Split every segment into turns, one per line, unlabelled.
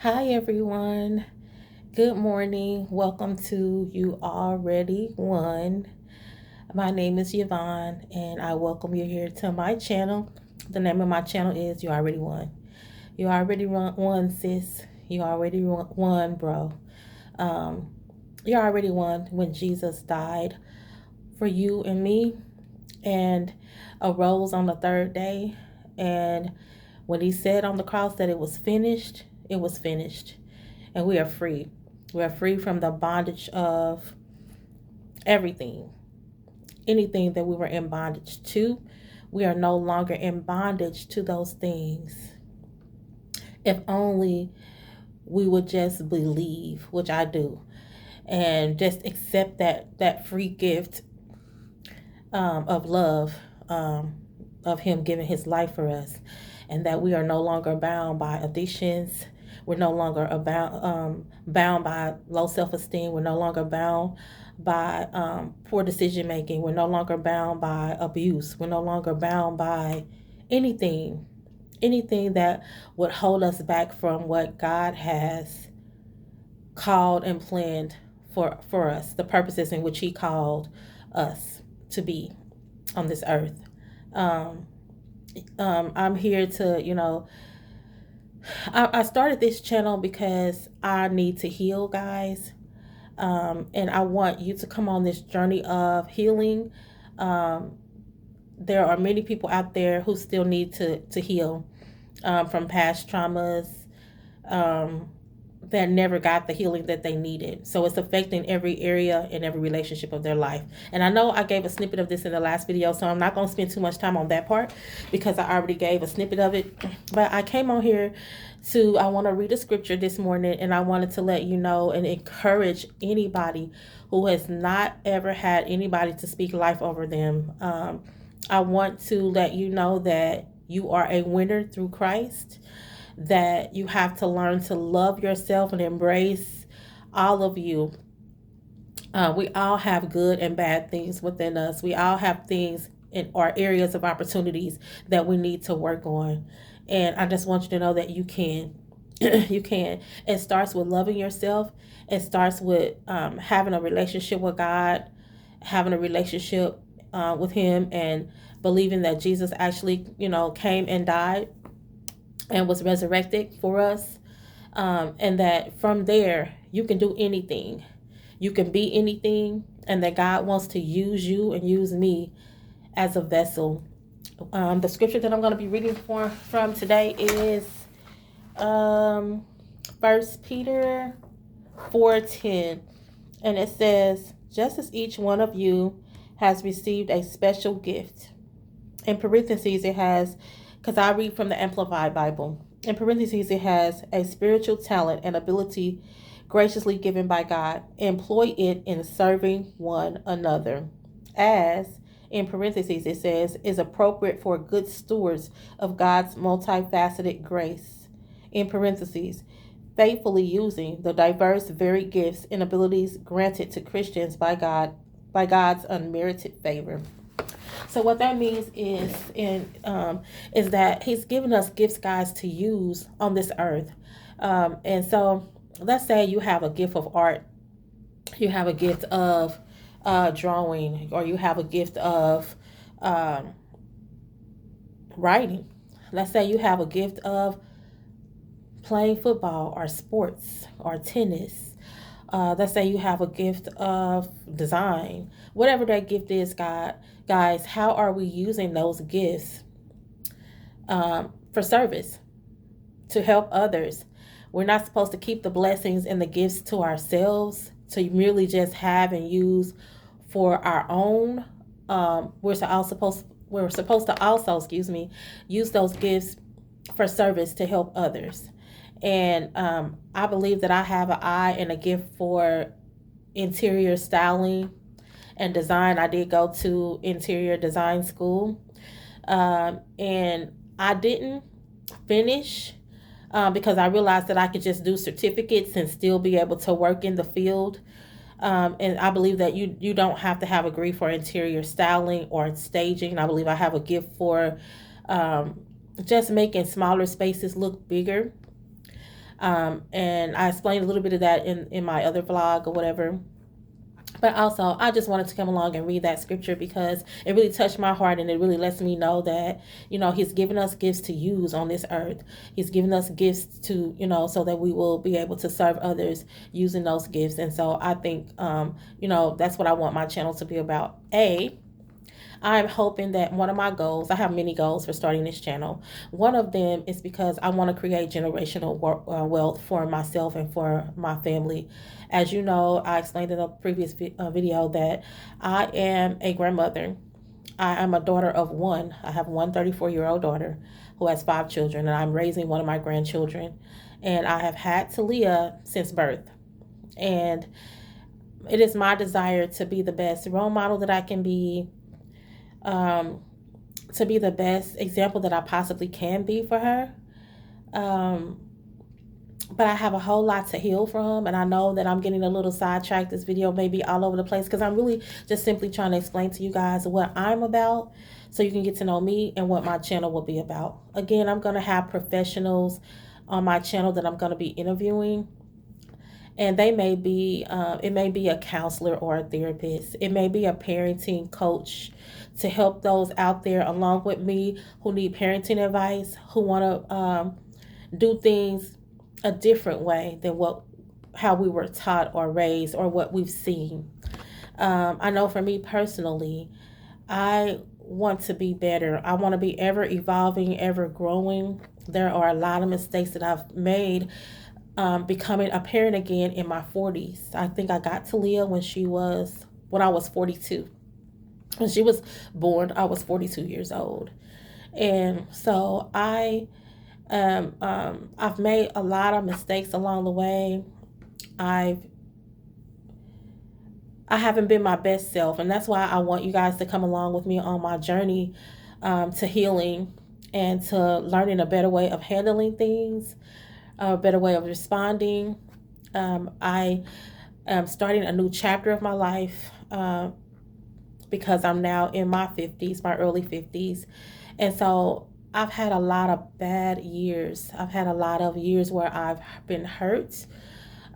Hi, everyone. Good morning. Welcome to You Already Won. My name is Yvonne, and I welcome you here to my channel. The name of my channel is You Already Won. You already won, sis. You already won, bro. Um, you already won when Jesus died for you and me and arose on the third day. And when he said on the cross that it was finished. And we are free. We are free from the bondage of everything, anything that we were in bondage to. We are no longer in bondage to those things. If only we would just believe, which I do, and just accept that free gift of love, um, of Him giving His life for us, and that we are no longer bound by addictions. We're no longer bound by low self esteem. We're no longer bound by poor decision making. We're no longer bound by abuse. We're no longer bound by anything, anything that would hold us back from what God has called and planned for us, the purposes in which He called us to be on this earth. Um, I'm here to, I started this channel because I need to heal, guys. And I want you to come on this journey of healing. Um, there are many people out there who still need to heal from past traumas, um, that never got the healing that they needed. So it's affecting every area and every relationship of their life. And I know I gave a snippet of this in the last video, so I'm not going to spend too much time on that part because I already gave a snippet of it. But I came on here I want to read a scripture this morning, and I wanted to let you know and encourage anybody who has not ever had anybody to speak life over them. I want to let you know that you are a winner through Christ, that you have to learn to love yourself and embrace all of you. We all have good and bad things within us. We all have things in our areas of opportunities that we need to work on. And I just want you to know that you can. You can. It starts with loving yourself. It starts with having a relationship with God, having a relationship with Him, and believing that Jesus actually, came and died and was resurrected for us. And that from there, you can do anything. You can be anything, and that God wants to use you and use me as a vessel. The scripture that I'm going to be reading from today is um, 1 Peter 4:10, and it says, just as each one of you has received a special gift. In parentheses, it has, because I read from the Amplified Bible. In parentheses, it has a spiritual talent and ability graciously given by God. Employ it in serving one another. As, in parentheses, it says, is appropriate for good stewards of God's multifaceted grace. In parentheses, faithfully using the diverse, varied gifts and abilities granted to Christians by God's unmerited favor. So what that means is that He's given us gifts, guys, to use on this earth. And so, let's say you have a gift of art, you have a gift of drawing, or you have a gift of um, writing. Let's say you have a gift of playing football or sports or tennis. Let's say you have a gift of design, whatever that gift is, God, guys, how are we using those gifts for service, to help others? We're not supposed to keep the blessings and the gifts to ourselves, to merely just have and use for our own. We're supposed to also, use those gifts for service to help others. And I believe that I have an eye and a gift for interior styling and design. I did go to interior design school, and I didn't finish because I realized that I could just do certificates and still be able to work in the field. And I believe that you don't have to have a degree for interior styling or staging. I believe I have a gift for just making smaller spaces look bigger. And I explained a little bit of that in my other vlog or whatever. But also, I just wanted to come along and read that scripture because it really touched my heart, and it really lets me know that, He's given us gifts to use on this earth. He's given us gifts to, so that we will be able to serve others using those gifts. And so I think, that's what I want my channel to be about. I'm hoping that one of my goals, I have many goals for starting this channel. One of them is because I want to create generational wealth for myself and for my family. As you know, I explained in a previous video that I am a grandmother. I am a daughter of one. I have one 34-year-old daughter who has 5 children, and I'm raising one of my grandchildren. And I have had Talia since birth. And it is my desire to be the best role model that I can be, to be the best example that I possibly can be for her. But I have a whole lot to heal from, and I know that I'm getting a little sidetracked. This video may be all over the place because I'm really just simply trying to explain to you guys what I'm about so you can get to know me and what my channel will be about. Again, I'm going to have professionals on my channel that I'm going to be interviewing. And they may be, it may be a counselor or a therapist. It may be a parenting coach to help those out there along with me who need parenting advice, who want to do things a different way than how we were taught or raised or what we've seen. I know for me personally, I want to be better. I want to be ever evolving, ever growing. There are a lot of mistakes that I've made. Becoming a parent again in my 40s. I think I got Talia when I was 42. When she was born, I was 42 years old. And so I've made a lot of mistakes along the way. I haven't been my best self, and that's why I want you guys to come along with me on my journey to healing and to learning a better way of handling things, a better way of responding. I am starting a new chapter of my life because I'm now in my 50s, my early 50s. And so I've had a lot of bad years. I've had a lot of years where I've been hurt.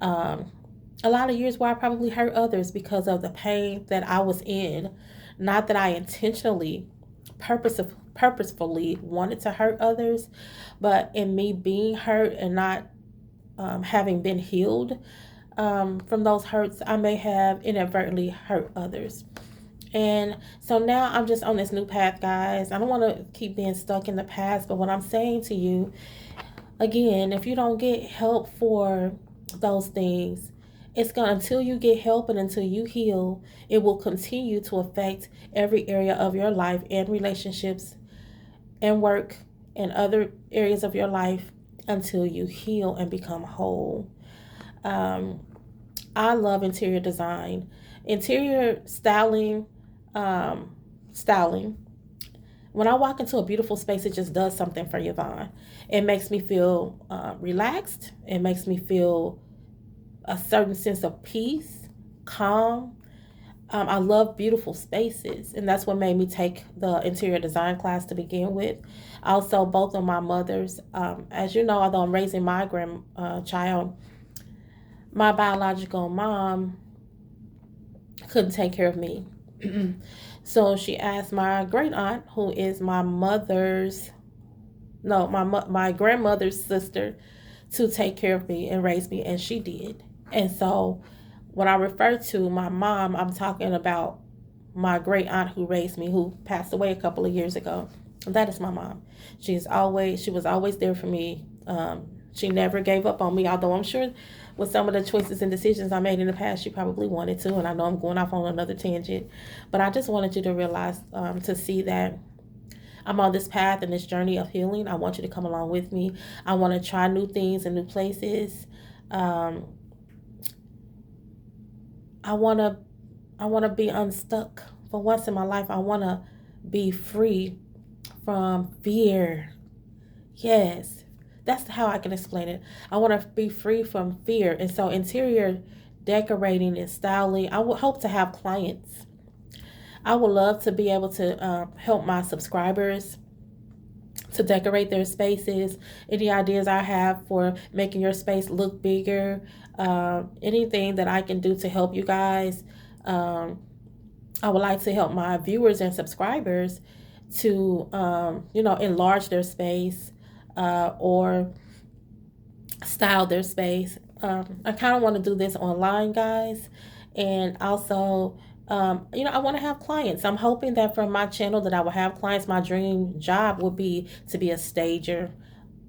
A lot of years where I probably hurt others because of the pain that I was in. Not that I intentionally, purposefully wanted to hurt others, but in me being hurt and not having been healed from those hurts, I may have inadvertently hurt others. And so now I'm just on this new path, guys. I don't want to keep being stuck in the past, but what I'm saying to you, again, if you don't get help for those things, until you get help and until you heal, it will continue to affect every area of your life and relationships and work and other areas of your life until you heal and become whole. I love interior design. Interior styling, when I walk into a beautiful space, it just does something for Yvonne. It makes me feel relaxed. It makes me feel a certain sense of peace, calm. I love beautiful spaces, and that's what made me take the interior design class to begin with. Also, both of my mothers, as you know, although I'm raising my grandchild, my biological mom couldn't take care of me. So she asked my great aunt, who is my grandmother's sister, to take care of me and raise me, and she did. And so when I refer to my mom, I'm talking about my great aunt who raised me, who passed away a couple of years ago. That is my mom. She was always there for me. She never gave up on me, although I'm sure with some of the choices and decisions I made in the past, she probably wanted to, and I know I'm going off on another tangent, but I just wanted you to realize, to see that I'm on this path and this journey of healing. I want you to come along with me. I want to try new things and new places. I want to be unstuck. For once in my life, I want to be free from fear. Yes, that's how I can explain it. I want to be free from fear. And so interior decorating and styling, I would hope to have clients. I would love to be able to help my subscribers to decorate their spaces, any ideas I have for making your space look bigger, anything that I can do to help you guys. I would like to help my viewers and subscribers to, enlarge their space, or style their space. I kind of want to do this online, guys, and also, I want to have clients. I'm hoping that from my channel that I will have clients. My dream job would be to be a stager,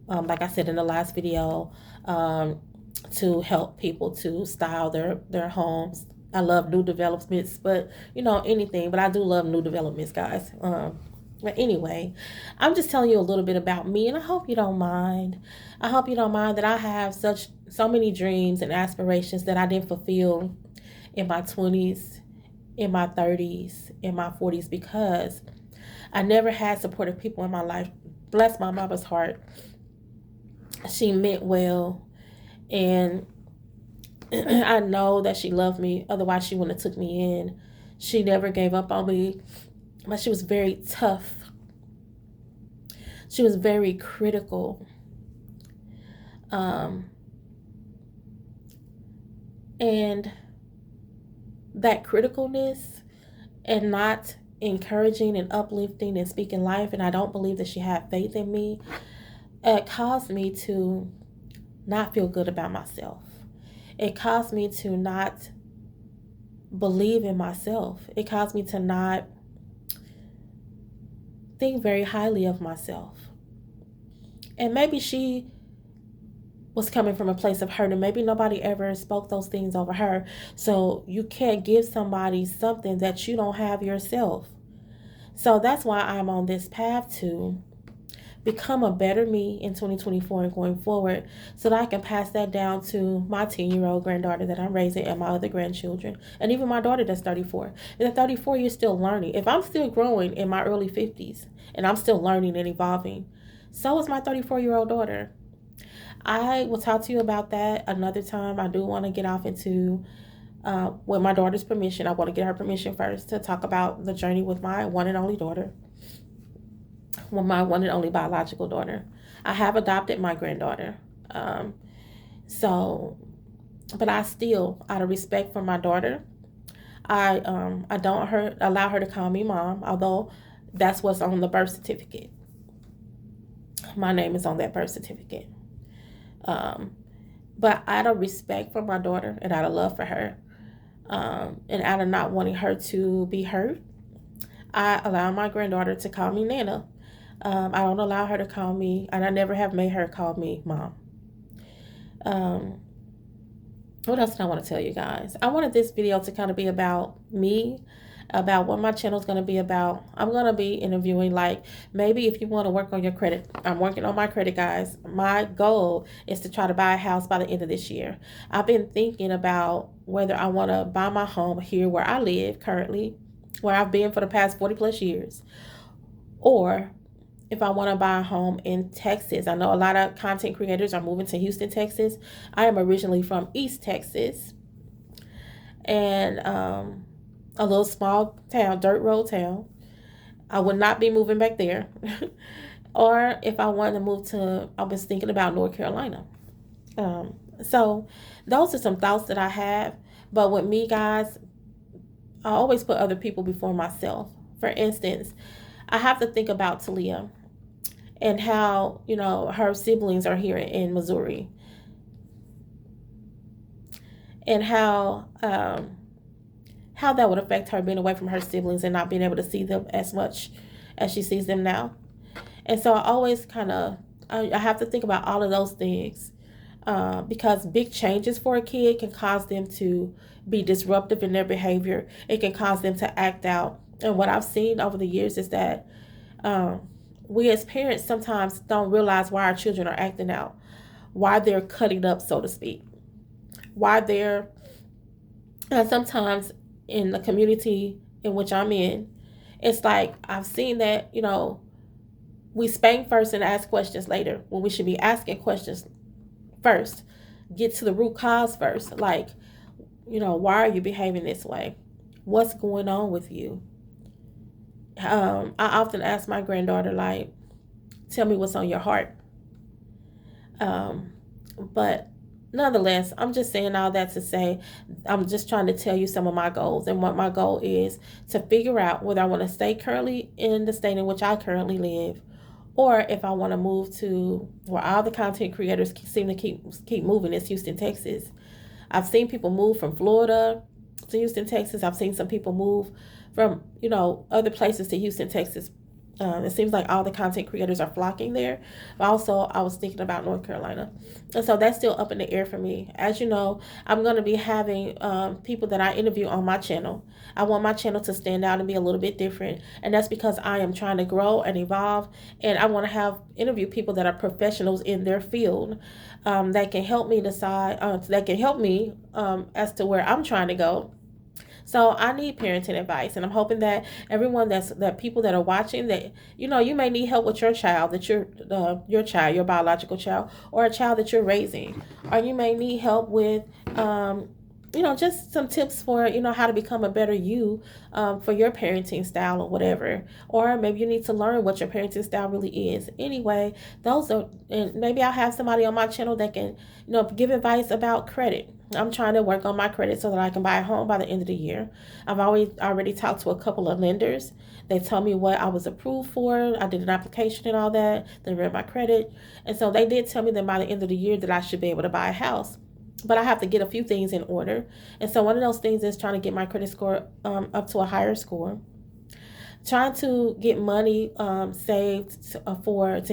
like I said in the last video, to help people to style their homes. I love new developments, but anything. But I do love new developments, guys. But anyway, I'm just telling you a little bit about me, and I hope you don't mind. I hope you don't mind that I have so many dreams and aspirations that I didn't fulfill in my 20s, in my 30s, in my 40s, because I never had supportive people in my life. Bless my mama's heart. She meant well, and I know that she loved me. Otherwise, she wouldn't have took me in. She never gave up on me, but she was very tough. She was very critical. And that criticalness and not encouraging and uplifting and speaking life, and I don't believe that she had faith in me, it caused me to not feel good about myself. It caused me to not believe in myself. It caused me to not think very highly of myself. And maybe she was coming from a place of hurt, and maybe nobody ever spoke those things over her. So you can't give somebody something that you don't have yourself. So that's why I'm on this path to become a better me in 2024 and going forward, so that I can pass that down to my 10-year-old granddaughter that I'm raising and my other grandchildren, and even my daughter that's 34. And at 34, you're still learning. If I'm still growing in my early 50s and I'm still learning and evolving, so is my 34-year-old daughter. I will talk to you about that another time. I do want to get off into, with my daughter's permission, I want to get her permission first to talk about the journey with my one and only daughter. Well, my one and only biological daughter. I have adopted my granddaughter. But I still, out of respect for my daughter, I don't allow her to call me mom, although that's what's on the birth certificate. My name is on that birth certificate. But out of respect for my daughter and out of love for her, and out of not wanting her to be hurt, I allow my granddaughter to call me Nana. I don't allow her to call me, and I never have made her call me mom. What else did I want to tell you guys? I wanted this video to kind of be about me, about what my channel is going to be about. I'm going to be interviewing, like, maybe if you want to work on your credit. I'm working on my credit, guys. My goal is to try to buy a house by the end of this year. I've been thinking about whether I want to buy my home here where I live currently, where I've been for the past 40 plus years, or if I want to buy a home in Texas. I know a lot of content creators are moving to Houston, Texas. I am originally from East Texas, and a little small town, dirt road town. I would not be moving back there. Or if I wanted to move to, I was thinking about North Carolina. So those are some thoughts that I have. But with me, guys, I always put other people before myself. For instance, I have to think about Talia and how, her siblings are here in Missouri. And how that would affect her being away from her siblings and not being able to see them as much as she sees them now. And so I always I have to think about all of those things, because big changes for a kid can cause them to be disruptive in their behavior. It can cause them to act out. And what I've seen over the years is that we as parents sometimes don't realize why our children are acting out, why they're cutting up, so to speak, why they're, and sometimes in the community in which I'm in, it's like I've seen that, we spank first and ask questions later, when we should be asking questions first. Get to the root cause first. Like, why are you behaving this way? What's going on with you? I often ask my granddaughter, like, tell me what's on your heart. But nonetheless, I'm just saying all that to say I'm just trying to tell you some of my goals. And what my goal is to figure out whether I want to stay currently in the state in which I currently live, or if I want to move to where all the content creators seem to keep moving, is Houston, Texas. I've seen people move from Florida to Houston, Texas. I've seen some people move from, other places to Houston, Texas. It seems like all the content creators are flocking there. But also, I was thinking about North Carolina. And so that's still up in the air for me. As you know, I'm going to be having people that I interview on my channel. I want my channel to stand out and be a little bit different. And that's because I am trying to grow and evolve. And I want to interview people that are professionals in their field, that can help me decide, that can help me as to where I'm trying to go. So I need parenting advice, and I'm hoping that everyone that people that are watching, that you may need help with your child, that your child, your biological child, or a child that you're raising, or you may need help with just some tips for how to become a better you, for your parenting style or whatever, or maybe you need to learn what your parenting style really is. Anyway, and maybe I'll have somebody on my channel that can give advice about credit. I'm trying to work on my credit so that I can buy a home by the end of the year. I've already talked to a couple of lenders. They told me what I was approved for. I did an application and all that. They read my credit. And so they did tell me that by the end of the year that I should be able to buy a house. But I have to get a few things in order. And so one of those things is trying to get my credit score up to a higher score. Trying to get money saved to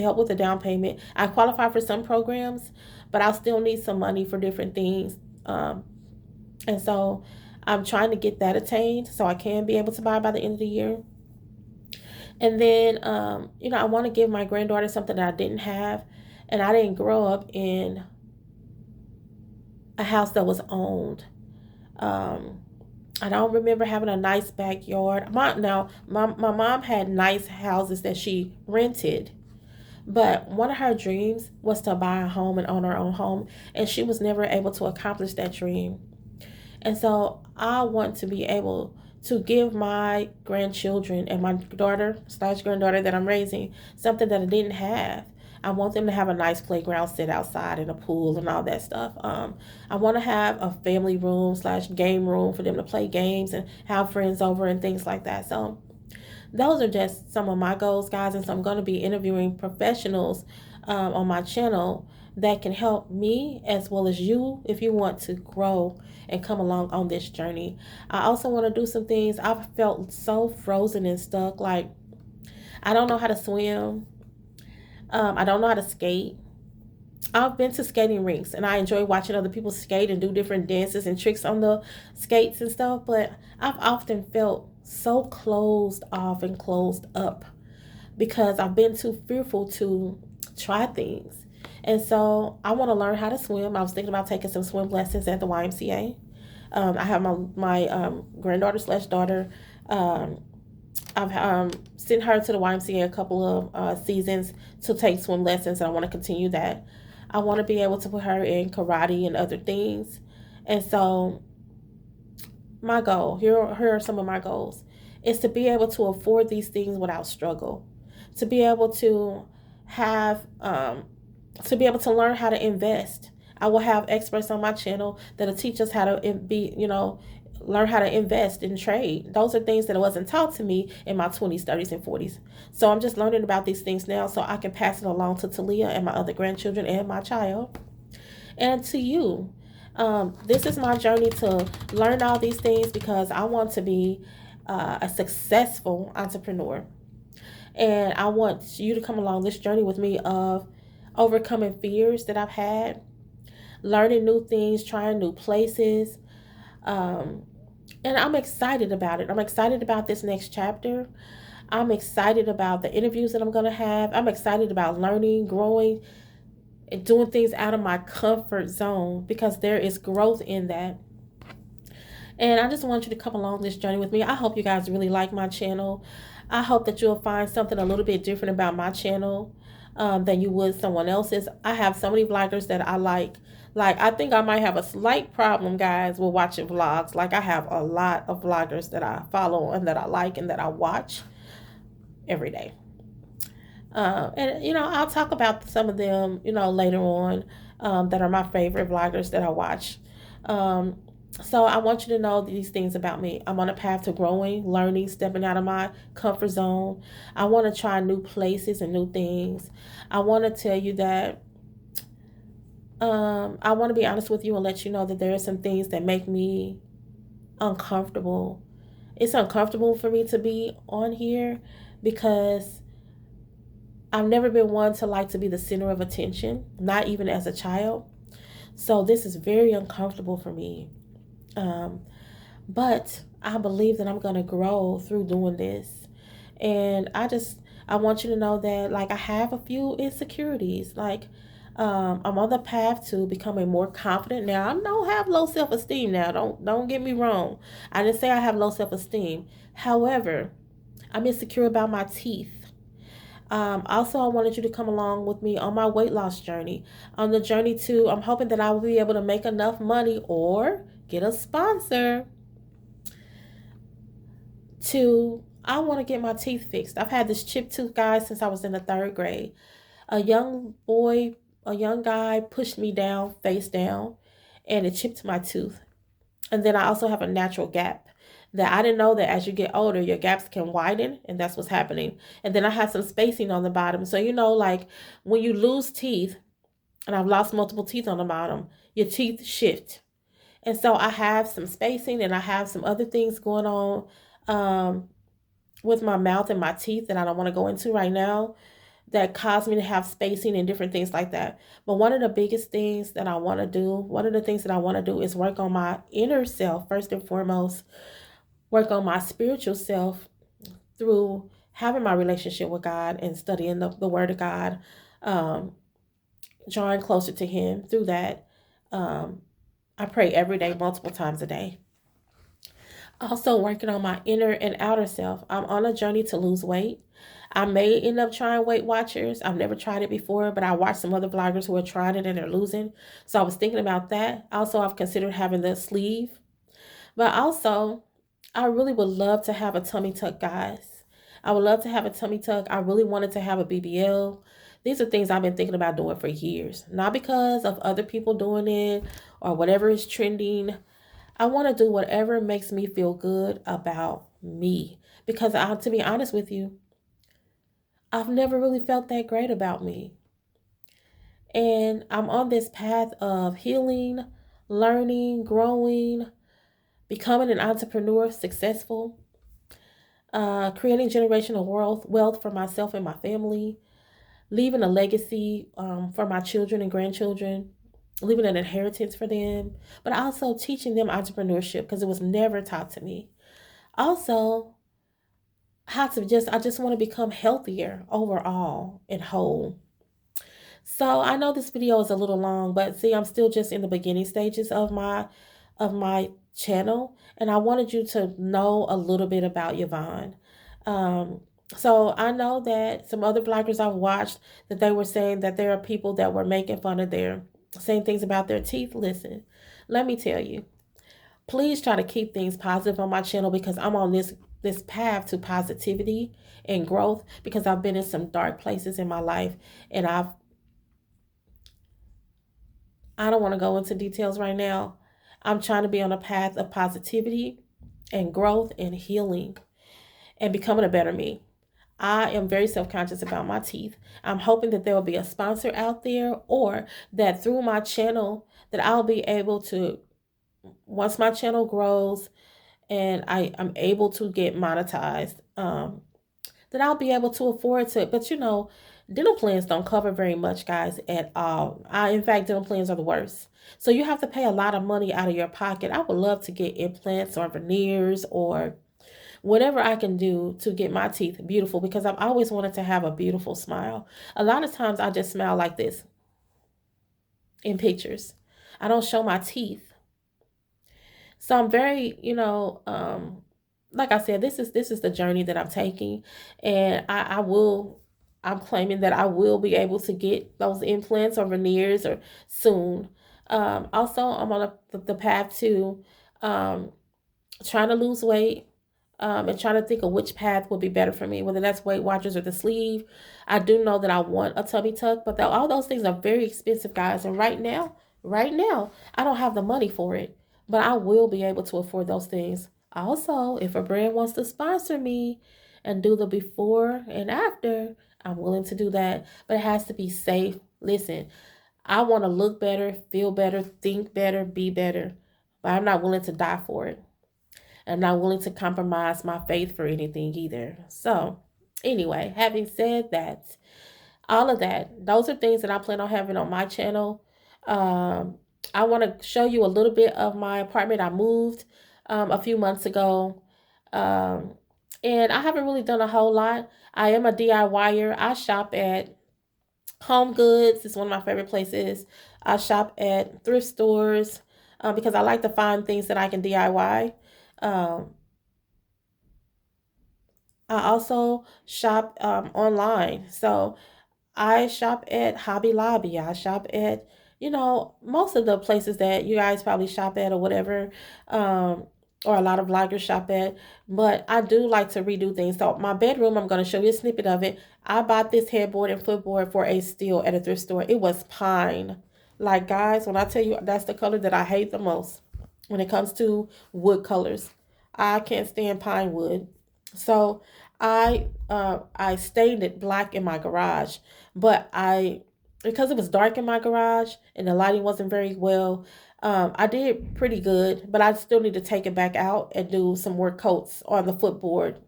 help with the down payment. I qualify for some programs, but I'll still need some money for different things. And so I'm trying to get that attained so I can be able to buy by the end of the year. And then, I want to give my granddaughter something that I didn't have. And I didn't grow up in a house that was owned. I don't remember having a nice backyard. My mom had nice houses that she rented. But one of her dreams was to buy a home and own her own home. And she was never able to accomplish that dream. And so I want to be able to give my grandchildren and my daughter/granddaughter that I'm raising something that I didn't have. I want them to have a nice playground, sit outside, and a pool and all that stuff. I want to have a family room/game room for them to play games and have friends over and things like that. So those are just some of my goals, guys. And so I'm going to be interviewing professionals on my channel that can help me as well as you if you want to grow and come along on this journey. I also want to do some things. I've felt so frozen and stuck. Like, I don't know how to swim. I don't know how to skate. I've been to skating rinks and I enjoy watching other people skate and do different dances and tricks on the skates and stuff, but I've often felt so closed off and closed up because I've been too fearful to try things. And so I want to learn how to swim. I was thinking about taking some swim lessons at the YMCA. I have my granddaughter/daughter. I've sent her to the YMCA a couple of seasons to take swim lessons, and I want to continue that. I want to be able to put her in karate and other things. And so my goal, here are some of my goals, is to be able to afford these things without struggle, to be able to have, to be able to learn how to invest. I will have experts on my channel that'll teach us how to learn how to invest and trade. Those are things that wasn't taught to me in my 20s, 30s, and 40s. So I'm just learning about these things now so I can pass it along to Talia and my other grandchildren and my child. And to you, this is my journey to learn all these things because I want to be a successful entrepreneur. And I want you to come along this journey with me of overcoming fears that I've had, learning new things, trying new places. And I'm excited about it. I'm excited about this next chapter. I'm excited about the interviews that I'm going to have. I'm excited about learning, growing, and doing things out of my comfort zone because there is growth in that. And I just want you to come along this journey with me. I hope you guys really like my channel. I hope that you'll find something a little bit different about my channel than you would someone else's. I have so many vloggers that I like. Like, I think I might have a slight problem, guys, with watching vlogs. Like, I have a lot of vloggers that I follow and that I like and that I watch every day. And I'll talk about some of them, later on, that are my favorite vloggers that I watch. Um, so I want you to know these things about me. I'm on a path to growing, learning, stepping out of my comfort zone. I want to try new places and new things. I want to tell you that I want to be honest with you and let you know that there are some things that make me uncomfortable. It's uncomfortable for me to be on here because I've never been one to like to be the center of attention, not even as a child. So this is very uncomfortable for me. Um, but I believe that I'm going to grow through doing this. And I want you to know that, like, I have a few insecurities. Like, I'm on the path to becoming more confident. Now, I don't have low self-esteem now. Don't get me wrong. I didn't say I have low self-esteem. However, I'm insecure about my teeth. Also, I wanted you to come along with me on my weight loss journey. On the journey to, I'm hoping that I will be able to make enough money or get a sponsor to. I want to get my teeth fixed. I've had this chipped tooth, guy, since I was in the third grade. A young boy, a young guy pushed me down, face down, and it chipped my tooth. And then I also have a natural gap that I didn't know that as you get older, your gaps can widen, and that's what's happening. And then I have some spacing on the bottom. So, like when you lose teeth, and I've lost multiple teeth on the bottom, your teeth shift. And so I have some spacing and I have some other things going on um, with my mouth and my teeth that I don't want to go into right now that caused me to have spacing and different things like that. But one of the biggest things that I want to do, one of the things that I want to do is work on my inner self first and foremost, work on my spiritual self through having my relationship with God and studying the Word of God, um, drawing closer to Him through that. Um, I pray every day, multiple times a day. Also, working on my inner and outer self. I'm on a journey to lose weight. I may end up trying Weight Watchers. I've never tried it before, but I watched some other vloggers who are trying it and they're losing. So I was thinking about that. Also, I've considered having the sleeve. But also, I really would love to have a tummy tuck, guys. I would love to have a tummy tuck. I really wanted to have a BBL. These are things I've been thinking about doing for years. Not because of other people doing it or whatever is trending. I want to do whatever makes me feel good about me. Because to be honest with you, I've never really felt that great about me. And I'm on this path of healing, learning, growing, becoming an entrepreneur, successful, creating generational wealth for myself and my family, leaving a legacy for my children and grandchildren, leaving an inheritance for them, but also teaching them entrepreneurship because it was never taught to me. Also, I just want to become healthier overall and whole. So I know this video is a little long, but see, I'm still just in the beginning stages of my channel, and I wanted you to know a little bit about Yvonne. Um, so I know that some other bloggers I've watched that they were saying that there are people that were making fun of their saying things about their teeth. Listen, let me tell you, please try to keep things positive on my channel because I'm on this path to positivity and growth because I've been in some dark places in my life and I don't want to go into details right now. I'm trying to be on a path of positivity and growth and healing and becoming a better me. I am very self-conscious about my teeth. I'm hoping that there will be a sponsor out there or that through my channel that I'll be able to, once my channel grows and I'm able to get monetized, that I'll be able to afford to. But dental plans don't cover very much, guys, at all. In fact, dental plans are the worst. So you have to pay a lot of money out of your pocket. I would love to get implants or veneers or whatever I can do to get my teeth beautiful because I've always wanted to have a beautiful smile. A lot of times I just smile like this in pictures. I don't show my teeth. So I'm very, like I said, this is the journey that I'm taking, and I will. I'm claiming that I will be able to get those implants or veneers or soon. Also, I'm on the path to um, trying to lose weight, and trying to think of which path would be better for me, whether that's Weight Watchers or the sleeve. I do know that I want a tummy tuck, but all those things are very expensive, guys. And right now, I don't have the money for it, but I will be able to afford those things. Also, if a brand wants to sponsor me and do the before and after, I'm willing to do that, but it has to be safe. Listen, I want to look better, feel better, think better, be better, but I'm not willing to die for it. I'm not willing to compromise my faith for anything either. So, anyway, having said that, all of that, those are things that I plan on having on my channel. Um, I want to show you a little bit of my apartment. I moved a few months ago, um, and I haven't really done a whole lot. I am a DIYer. I shop at Home Goods. It's one of my favorite places. I shop at thrift stores because I like to find things that I can DIY. Um, I also shop online. So I shop at Hobby Lobby. I shop at, most of the places that you guys probably shop at or whatever, or a lot of vloggers shop at. But I do like to redo things. So my bedroom, I'm going to show you a snippet of it. I bought this headboard and footboard for a steal at a thrift store. It was pine. Like, guys, when I tell you that's the color that I hate the most when it comes to wood colors, I can't stand pine wood. So I stained it black in my garage, but I because it was dark in my garage and the lighting wasn't very well, I did pretty good, but I still need to take it back out and do some more coats on the footboard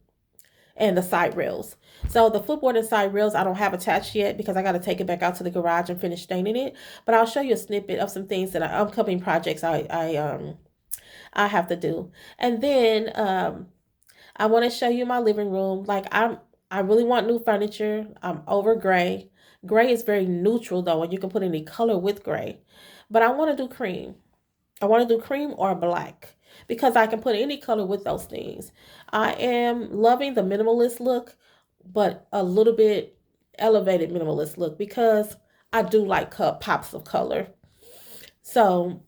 and the side rails. So the footboard and side rails I don't have attached yet because I got to take it back out to the garage and finish staining it. But I'll show you a snippet of some things that upcoming projects I have to do, and then I want to show you my living room. I really want new furniture. I'm over gray. Gray is very neutral though, and you can put any color with gray. But I want to do cream. I want to do cream or black because I can put any color with those things. I am loving the minimalist look, but a little bit elevated minimalist look because I do like pops of color. So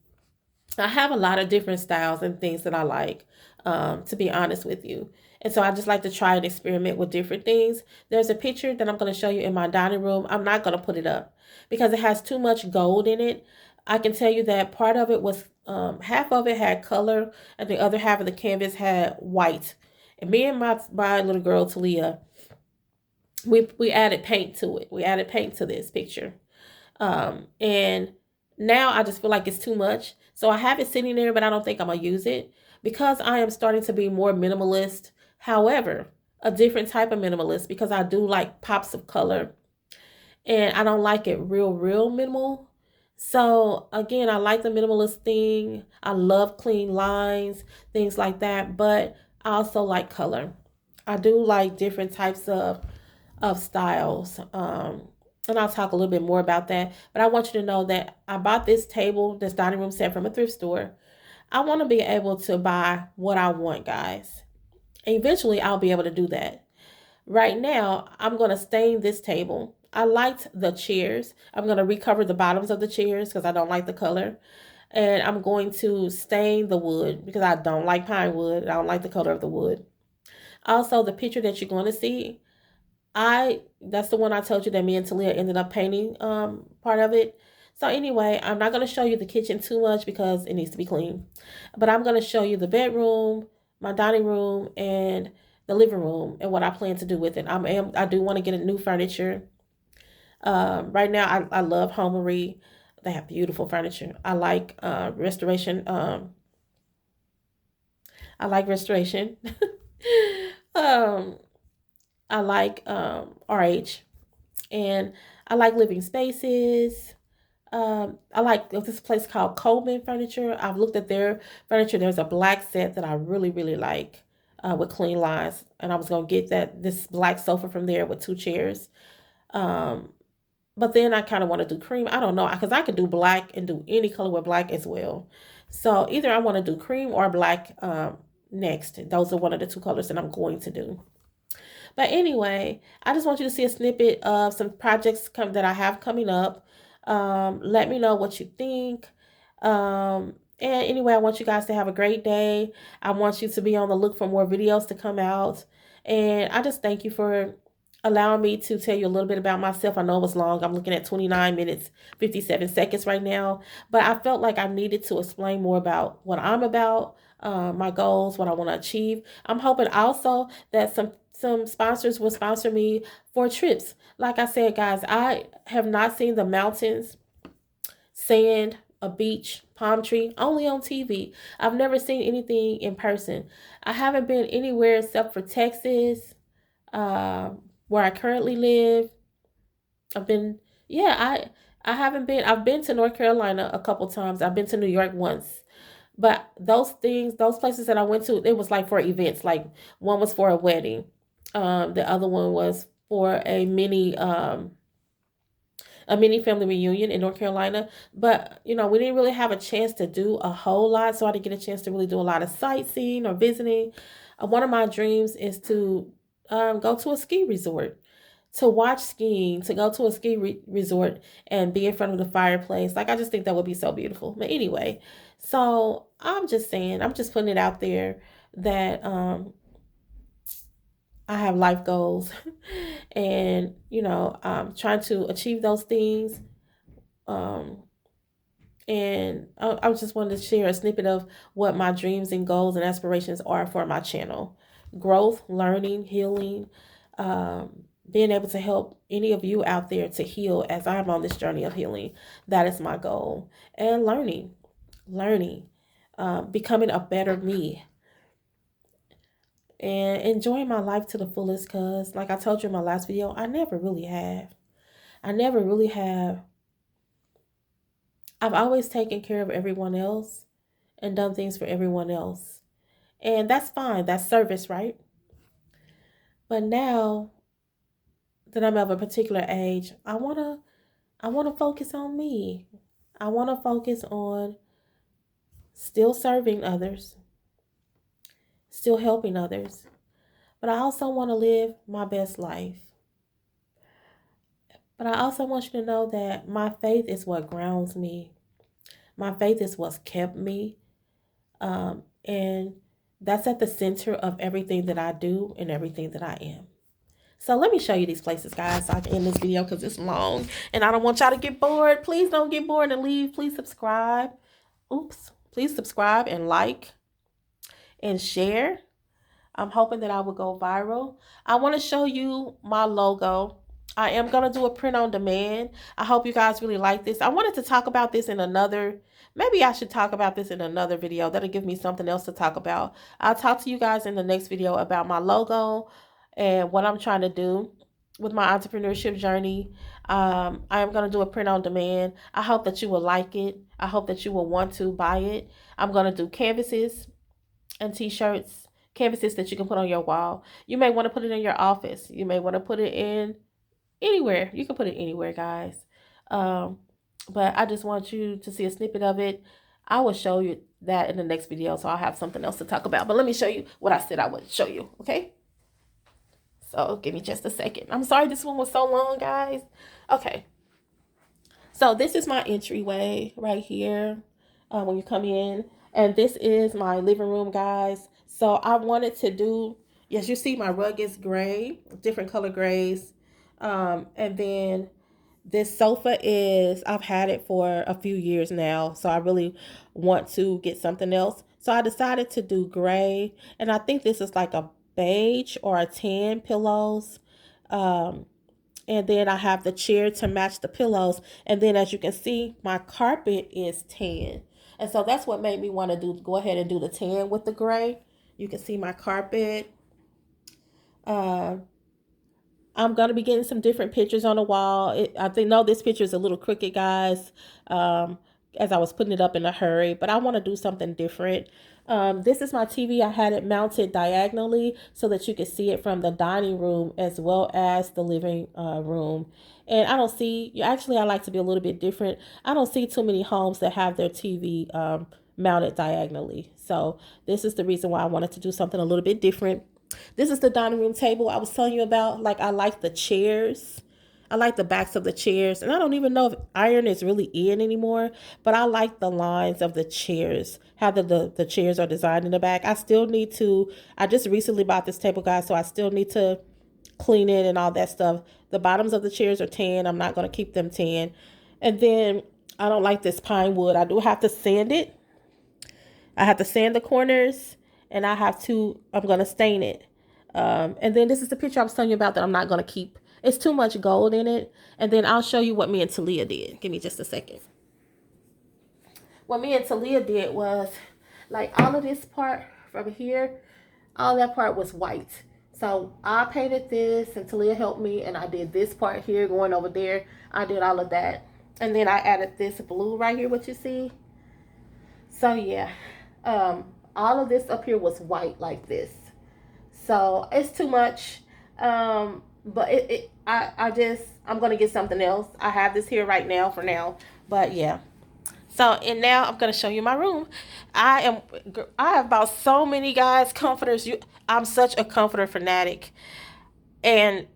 I have a lot of different styles and things that I like, to be honest with you. And so I just like to try and experiment with different things. There's a picture that I'm going to show you in my dining room. I'm not going to put it up because it has too much gold in it. I can tell you that part of it was, half of it had color and the other half of the canvas had white. And me and my little girl, Talia, we added paint to it. We added paint to this picture. And now I just feel like it's too much. So I have it sitting there, but I don't think I'm gonna use it because I am starting to be more minimalist. However, a different type of minimalist because I do like pops of color and I don't like it real minimal. So again, I like the minimalist thing. I love clean lines, things like that, but I also like color. I do like different types of styles. And I'll talk a little bit more about that. But I want you to know that I bought this table, this dining room set from a thrift store. I want to be able to buy what I want, guys. Eventually, I'll be able to do that. Right now, I'm going to stain this table. I liked the chairs. I'm going to recover the bottoms of the chairs because I don't like the color. And I'm going to stain the wood because I don't like pine wood. I don't like the color of the wood. Also, the picture that you're going to see, that's the one I told you that me and Talia ended up painting part of it. So anyway, I'm not going to show you the kitchen too much because it needs to be clean. But I'm going to show you the bedroom, my dining room, and the living room and what I plan to do with it. I do want to get a new furniture. Right now I love Homery. They have beautiful furniture. I like restoration. I like restoration. um I like RH, and I like Living Spaces. I like this place called Coleman Furniture. I've looked at their furniture. There's a black set that I really like, with clean lines, and I was gonna get this black sofa from there with two chairs. Um, but then I kind of want to do cream. I don't know because I could do black and do any color with black as well. So either I want to do cream or black next. Those are one of the two colors that I'm going to do. But anyway, I just want you to see a snippet of some projects that I have coming up. Let me know what you think. And anyway, I want you guys to have a great day. I want you to be on the look for more videos to come out. And I just thank you for allowing me to tell you a little bit about myself. I know it was long. I'm looking at 29 minutes, 57 seconds right now. But I felt like I needed to explain more about what I'm about, my goals, what I want to achieve. I'm hoping also that some sponsors will sponsor me for trips. Like I said, guys, I have not seen the mountains, sand, a beach, palm tree, only on TV. I've never seen anything in person. I haven't been anywhere except for Texas, uh, where I currently live. I've been, yeah, I haven't been. I've been to North Carolina a couple times. I've been to New York once. But those things, those places that I went to, it was like for events. Like one was for a wedding, the other one was for a mini family reunion in North Carolina. But, we didn't really have a chance to do a whole lot. So I didn't get a chance to really do a lot of sightseeing or visiting. One of my dreams is to go to a ski resort, to watch skiing, to go to a resort and be in front of the fireplace. Like, I just think that would be so beautiful. But anyway, so I'm just saying, I'm just putting it out there that I have life goals and, I'm trying to achieve those things. Um, and I just wanted to share a snippet of what my dreams and goals and aspirations are for my channel: growth, learning, healing, being able to help any of you out there to heal as I'm on this journey of healing. That is my goal. And learning, becoming a better me, and enjoying my life to the fullest. Because, like I told you in my last video, I never really have. I never really have. I've always taken care of everyone else and done things for everyone else. And that's fine. That's service, right? But now that I'm of a particular age, I want to focus on me. I want to focus on still serving others, still helping others. But I also want to live my best life. But I also want you to know that my faith is what grounds me. My faith is what's kept me. And that's at the center of everything that I do and everything that I am. So let me show you these places, guys, so I can end this video because it's long and I don't want y'all to get bored. Please don't get bored and leave. Please subscribe. Oops. Please subscribe and like and share. I'm hoping that I will go viral. I want to show you my logo. I am going to do a print on demand. I hope you guys really like this. I wanted to talk about this in another, maybe I should talk about this in another video. That'll give me something else to talk about. I'll talk to you guys in the next video about my logo and what I'm trying to do with my entrepreneurship journey. I am going to do a print on demand. I hope that you will like it. I hope that you will want to buy it. I'm going to do canvases and t-shirts, canvases that you can put on your wall. You may want to put it in your office. You may want to put it in anywhere. You can put it anywhere, guys. Um, but I just want you to see a snippet of it. I will show you that in the next video, so I'll have something else to talk about. But let me show you what I said I would show you, okay? So give me just a second. I'm sorry this one was so long, guys. Okay. So this is my entryway right here when you come in. And this is my living room, guys. So I wanted to do, yes, you see my rug is gray, different color grays. And then this sofa is, I've had it for a few years now. So I really want to get something else. So I decided to do gray. And I think this is like a beige or a tan pillows. Um, and then I have the chair to match the pillows. And then as you can see, my carpet is tan. And so that's what made me want to go ahead and do the tan with the gray. You can see my carpet. Uh, I'm going to be getting some different pictures on the wall. I think, no, this picture is a little crooked, guys, as I was putting it up in a hurry. But I want to do something different. This is my TV. I had it mounted diagonally so that you could see it from the dining room as well as the living room. And I don't see, actually, I like to be a little bit different. I don't see too many homes that have their TV mounted diagonally. So this is the reason why I wanted to do something a little bit different. This is the dining room table I was telling you about. Like, I like the chairs. I like the backs of the chairs. And I don't even know if iron is really in anymore, but I like the lines of the chairs, how the chairs are designed in the back. I just recently bought this table, guys, so I still need to clean it and all that stuff. The bottoms of the chairs are tan. I'm not going to keep them tan. And then I don't like this pine wood. I do have to sand it. I have to sand the corners, and I'm going to stain it. And then this is the picture I was telling you about that I'm not going to keep. It's too much gold in it. And then I'll show you what me and Talia did. Give me just a second. What me and Talia did was, like, all of this part from here, all that part was white. So I painted this, and Talia helped me, and I did this part here going over there. I did all of that. And then I added this blue right here, what you see. So yeah, all of this up here was white like this. So it's too much. But I'm going to get something else. I have this here right now for now. But yeah. So, and now I'm going to show you my room. I have bought so many, guys, comforters. I'm such a comforter fanatic. And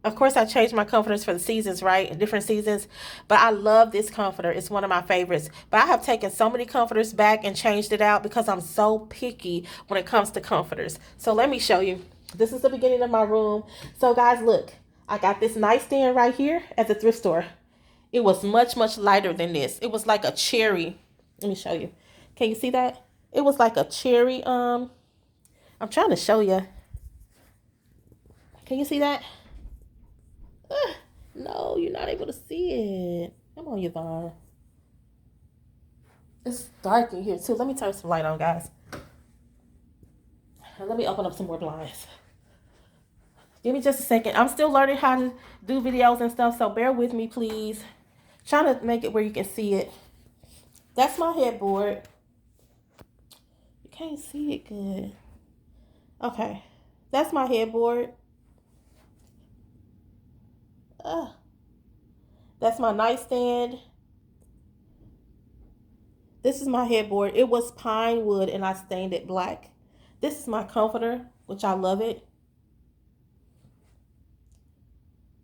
of course, I changed my comforters for the seasons, right? Different seasons. But I love this comforter. It's one of my favorites. But I have taken so many comforters back and changed it out because I'm so picky when it comes to comforters. So let me show you. This is the beginning of my room. So guys, look. I got this nightstand right here at the thrift store. It was much, much lighter than this. It was like a cherry. Let me show you. Can you see that? It was like a cherry. I'm trying to show you. Can you see that? No, you're not able to see it. Come on, Yvonne. It's dark in here too. Let me turn some light on, guys. Let me open up some more blinds. Give me just a second. I'm still learning how to do videos and stuff, so bear with me, please. Trying to make it where you can see it. That's my headboard. You can't see it good. Okay. That's my headboard. That's my nightstand. This is my headboard. It was pine wood and I stained it black. This is my comforter, which I love it,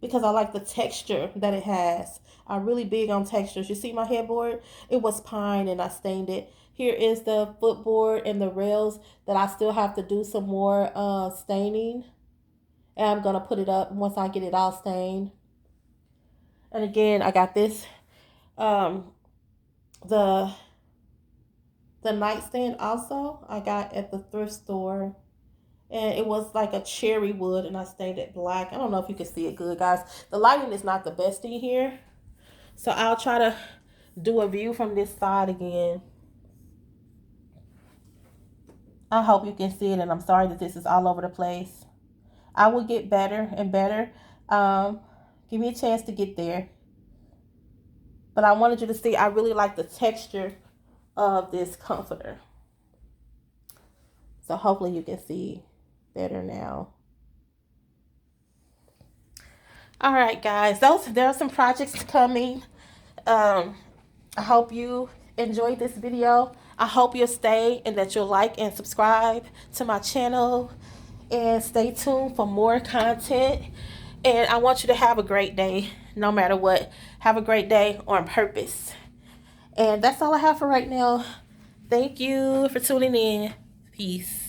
because I like the texture that it has. I'm really big on textures. You see my headboard? It was pine and I stained it. Here is the footboard and the rails that I still have to do some more staining. And I'm going to put it up once I get it all stained. And again, I got this, the nightstand also I got at the thrift store. And it was like a cherry wood and I stained it black. I don't know if you can see it good, guys. The lighting is not the best in here. So I'll try to do a view from this side again. I hope you can see it, and I'm sorry that this is all over the place. I will get better and better. Give me a chance to get there. But I wanted you to see, I really like the texture of this comforter. So hopefully you can see better now. All right, guys, there are some projects coming. I hope you enjoyed this video. I hope you'll stay and that you'll like and subscribe to my channel and stay tuned for more content. And I want you to have a great day, no matter what. Have a great day on purpose. And that's all I have for right now. Thank you for tuning in. Peace.